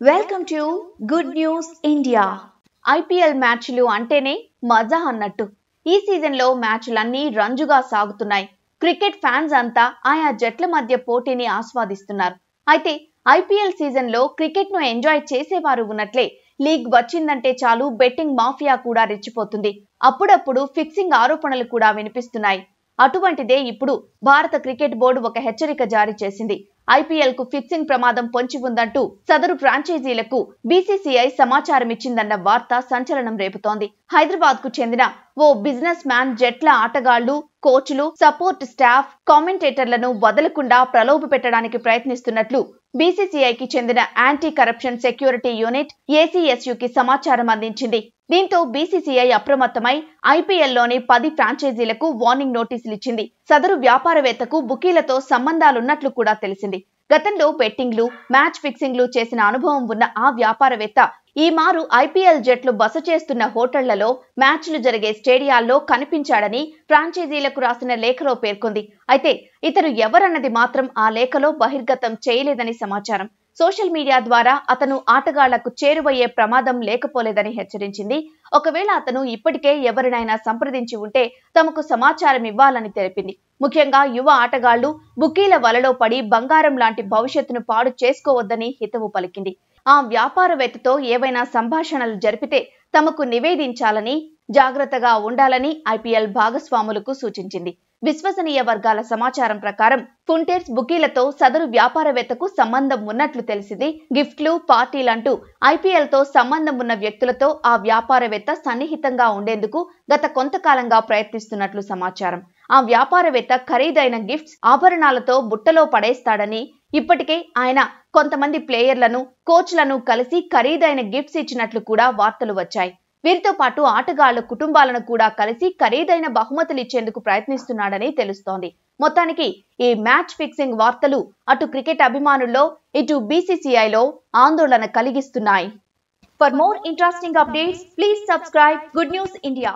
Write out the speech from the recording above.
Welcome to good news India. IPL మ్యాచ్లు అంటేనే మజా అన్నట్టు. ఈ సీజన్లో మ్యాచ్లన్నీ రంజుగా సాగుతున్నాయి. క్రికెట్ ఫ్యాన్స్ అంతా ఆయా జట్ల మధ్య పోటీని ఆస్వాదిస్తున్నారు. అయితే ఐపీఎల్ సీజన్లో క్రికెట్ను ఎంజాయ్ చేసేవారు ఉన్నట్లే లీగ్ వచ్చిందంటే చాలు బెట్టింగ్ మాఫియా కూడా రెచ్చిపోతుంది. అప్పుడప్పుడు ఫిక్సింగ్ ఆరోపణలు కూడా వినిపిస్తున్నాయి. అటువంటిదే ఇప్పుడు భారత క్రికెట్ బోర్డు ఒక హెచ్చరిక జారీ చేసింది. ఐపీఎల్ కు ఫిక్సింగ్ ప్రమాదం పొంచి ఉందంటూ సదరు ఫ్రాంచైజీలకు బీసీసీఐ సమాచారం ఇచ్చిందన్న వార్త సంచలనం రేపుతోంది. హైదరాబాద్ కు చెందిన ఓ బిజినెస్ మ్యాన్ జట్ల ఆటగాళ్లు, కోచ్లు, సపోర్ట్ స్టాఫ్, కామెంటేటర్లను వదలకుండా ప్రలోభ పెట్టడానికి ప్రయత్నిస్తున్నట్లు బీసీసీఐకి చెందిన యాంటీ కరప్షన్ సెక్యూరిటీ యూనిట్ ఏసీఎస్యూకి సమాచారం అందించింది. దీంతో బీసీసీఐ అప్రమత్తమై ఐపీఎల్లోని 10 ఫ్రాంచైజీలకు వార్నింగ్ నోటీసులు ఇచ్చింది. సదరు వ్యాపారవేత్తకు బుకీలతో సంబంధాలున్నట్లు కూడా తెలిసింది. గతంలో బెట్టింగ్లు, మ్యాచ్ ఫిక్సింగ్లు చేసిన అనుభవం ఉన్న ఆ వ్యాపారవేత్త ఈ మారు ఐపీఎల్ జట్లు బస చేస్తున్న హోటళ్లలో, మ్యాచ్లు జరిగే స్టేడియాల్లో కనిపించాడని ఫ్రాంచైజీలకు రాసిన లేఖలో పేర్కొంది. అయితే ఇతను ఎవరన్నది మాత్రం ఆ లేఖలో బహిర్గతం చేయలేదని సమాచారం. సోషల్ మీడియా ద్వారా అతను ఆటగాళ్లకు చేరువయ్యే ప్రమాదం లేకపోలేదని హెచ్చరించింది. ఒకవేళ అతను ఇప్పటికే ఎవరినైనా సంప్రదించి ఉంటే తమకు సమాచారం ఇవ్వాలని తెలిపింది. ముఖ్యంగా యువ ఆటగాళ్లు బుకీల వలలో పడి బంగారం లాంటి భవిష్యత్తును పాడు చేసుకోవద్దని హితవు పలికింది. ఆ వ్యాపారవేత్తతో ఏవైనా సంభాషణలు జరిపితే తమకు నివేదించాలని, జాగ్రత్తగా ఉండాలని ఐపీఎల్ భాగస్వాములకు సూచించింది. విశ్వసనీయ వర్గాల సమాచారం ప్రకారం ఫుంటెర్స్ బుకీలతో సదరు వ్యాపారవేత్తకు సంబంధం ఉన్నట్లు తెలిసింది. గిఫ్ట్లు, పార్టీలంటూ ఐపీఎల్ తో సంబంధం ఉన్న వ్యక్తులతో ఆ వ్యాపారవేత్త సన్నిహితంగా ఉండేందుకు గత కొంతకాలంగా ప్రయత్నిస్తున్నట్లు సమాచారం. ఆ వ్యాపారవేత్త ఖరీదైన గిఫ్ట్స్, ఆభరణాలతో బుట్టలో పడేస్తాడని, ఇప్పటికే ఆయన కొంతమంది ప్లేయర్లను, కోచ్లను కలిసి ఖరీదైన గిఫ్ట్స్ ఇచ్చినట్లు కూడా వార్తలు వచ్చాయి. వీరితో పాటు ఆటగాళ్ల కుటుంబాలను కూడా కలిసి ఖరీదైన బహుమతులు ఇచ్చేందుకు ప్రయత్నిస్తున్నాడని తెలుస్తోంది. మొత్తానికి ఈ మ్యాచ్ ఫిక్సింగ్ వార్తలు అటు క్రికెట్ అభిమానుల్లో, ఇటు బీసీసీఐలో ఆందోళన కలిగిస్తున్నాయి. For more interesting updates, please subscribe good news India.